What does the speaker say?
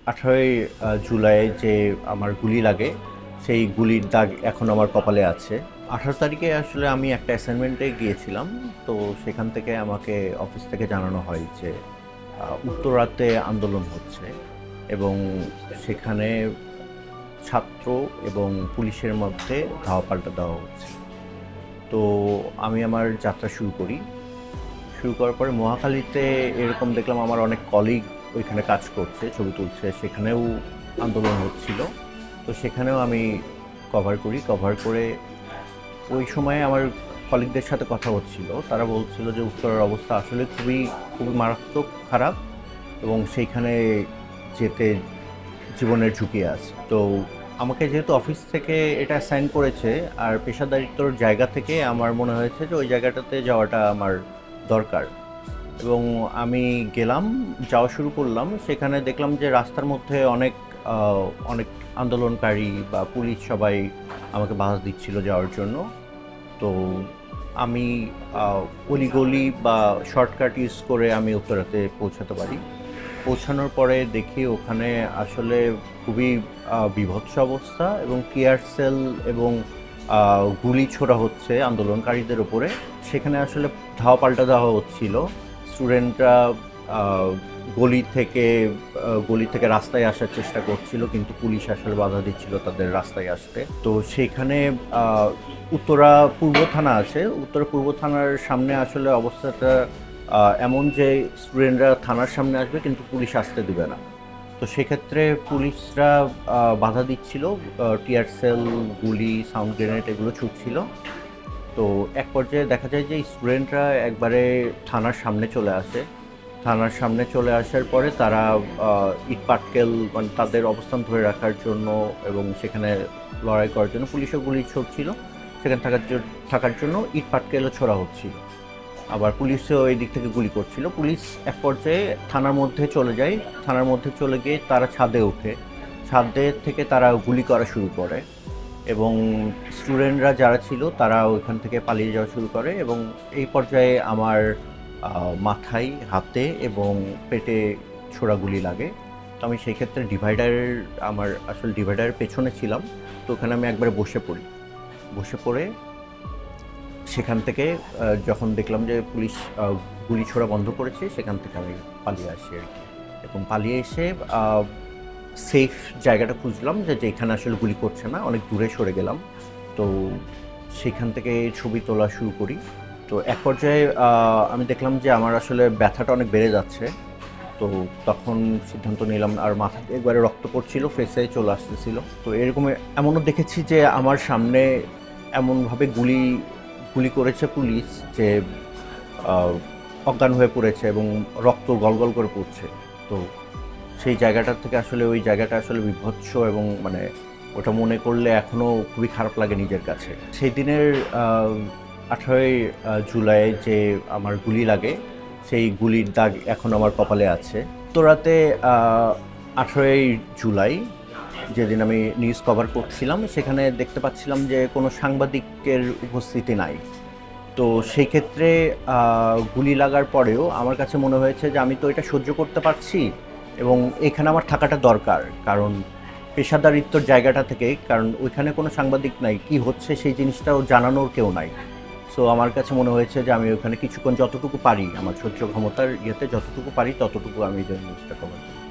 18ই জুলাই যে আমার গুলি লাগে, সেই গুলির দাগ এখন আমার কপালে আছে। 18 তারিখে আসলে আমি একটা অ্যাসাইনমেন্টে গিয়েছিলাম। তো সেখান থেকে আমাকে অফিস থেকে জানানো হয় যে উত্তরাতে আন্দোলন হচ্ছে এবং সেখানে ছাত্র এবং পুলিশের মধ্যে ধাওয়া পাল্টা দেওয়া হচ্ছে। তো আমি আমার যাত্রা শুরু করি। শুরু করার পরে মহাখালীতে এরকম দেখলাম আমার অনেক কলিগ ওইখানে কাজ করছে, ছবি তুলছে, সেখানেও আন্দোলন হচ্ছিল। তো সেখানেও আমি কভার করে ওই সময়ে আমার কলিগদের সাথে কথা হচ্ছিল। তারা বলছিল যে উত্তরের অবস্থা আসলে খুবই মারাত্মক খারাপ এবং সেইখানে যেতে জীবনের ঝুঁকি আছে। তো আমাকে যেহেতু অফিস থেকে এটা সাইন করেছে আর পেশাদারিত্বর জায়গা থেকে আমার মনে হয়েছে যে ওই জায়গাটাতে যাওয়াটা আমার দরকার এবং আমি গেলাম, যাওয়া শুরু করলাম। সেখানে দেখলাম যে রাস্তার মধ্যে অনেক আন্দোলনকারী বা পুলিশ সবাই আমাকে বাধা দিচ্ছিল যাওয়ার জন্য। তো আমি অলিগলি বা শর্টকাট ইউজ করে আমি উত্তরাতে পৌঁছাতে পারি। পৌঁছানোর পরে দেখি ওখানে আসলে খুবই বীভৎস অবস্থা এবং টিয়ার সেল এবং গুলি ছোড়া হচ্ছে আন্দোলনকারীদের উপরে। সেখানে আসলে ধাওয়া পাল্টা দেওয়া হচ্ছিল। স্টুডেন্টরা গলি থেকে গলি থেকে রাস্তায় আসার চেষ্টা করছিল, কিন্তু পুলিশ আসলে বাধা দিচ্ছিল তাদের রাস্তায় আসতে। তো সেখানে উত্তরা পূর্ব থানা আছে, উত্তরা পূর্ব থানার সামনে আসলে অবস্থাটা এমন যে স্টুডেন্টরা থানার সামনে আসবে কিন্তু পুলিশ আসতে দেবে না। তো সেক্ষেত্রে পুলিশরা বাধা দিচ্ছিল, টিয়ার সেল, গুলি, সাউন্ড গ্রেনেড এগুলো ছুটছিল। তো এক পর্যায়ে দেখা যায় যে স্টুডেন্টরা একবারে থানার সামনে চলে আসে। থানার সামনে চলে আসার পরে তারা ইট পাটকেল, মানে তাদের অবস্থান ধরে রাখার জন্য এবং সেখানে লড়াই করার জন্য পুলিশও গুলি ছুটছিল। সেখানে থাকার জন্য ইট পাটকেলও ছোড়া হচ্ছিল, আবার পুলিশও এই দিক থেকে গুলি করছিল। পুলিশ এক পর্যায়ে থানার মধ্যে চলে যায়। থানার মধ্যে চলে গিয়ে তারা ছাদে ওঠে। ছাদে থেকে তারা গুলি করা শুরু করে এবং স্টুডেন্টরা যারা ছিল তারা ওইখান থেকে পালিয়ে যাওয়া শুরু করে এবং এই পর্যায়ে আমার মাথায়, হাতে এবং পেটে ছোড়া গুলি লাগে। তো আমি সেই ক্ষেত্রে আমার আসলে ডিভাইডারের পেছনে ছিলাম। তো ওখানে আমি একবারে বসে পড়ে সেখান থেকে যখন দেখলাম যে পুলিশ গুলি ছোড়া বন্ধ করেছে, সেখান থেকে আমি পালিয়ে আসি আর কি। এবং পালিয়ে এসে সেফ জায়গাটা খুঁজলাম যে যেখানে আসলে গুলি করছে না, অনেক দূরে সরে গেলাম। তো সেখান থেকে ছবি তোলা শুরু করি। তো এক পর্যায়ে আমি দেখলাম যে আমার আসলে ব্যথাটা অনেক বেড়ে যাচ্ছে। তো তখন সিদ্ধান্ত নিলাম, আর মাথা থেকে একবারে রক্ত পড়ছিল, ফেসে চলে আসতেছিল। তো এমনও দেখেছি যে আমার সামনে এমনভাবে গুলি করেছে পুলিশ যে অজ্ঞান হয়ে পড়েছে এবং রক্ত গলগল করে পড়ছে। তো সেই জায়গাটার থেকে আসলে ওই জায়গাটা আসলে বিভৎস এবং মানে ওটা মনে করলে এখনও খুবই খারাপ লাগে নিজের কাছে। সেই দিনের 18ই জুলাই যে আমার গুলি লাগে, সেই গুলির দাগ এখন আমার কপালে আছে। তো রাতে 18ই জুলাই যেদিন আমি নিউজ কভার করছিলাম, সেখানে দেখতে পাচ্ছিলাম যে কোনো সাংবাদিকের উপস্থিতি নাই। তো সেই ক্ষেত্রে গুলি লাগার পরেও আমার কাছে মনে হয়েছে যে আমি তো এটা সহ্য করতে পারছি এবং এখানে আমার থাকাটা দরকার, কারণ পেশাদারিত্বর জায়গাটা থেকে, কারণ ওইখানে কোনো সাংবাদিক নাই, কি হচ্ছে সেই জিনিসটাও জানানোর কেউ নাই। সো আমার কাছে মনে হয়েছে যে আমি ওখানে কিছুক্ষণ যতটুকু পারি, আমার সহ্য ক্ষমতার যতটুকু পারি ততটুকু আমি নিউজটা কভার করি।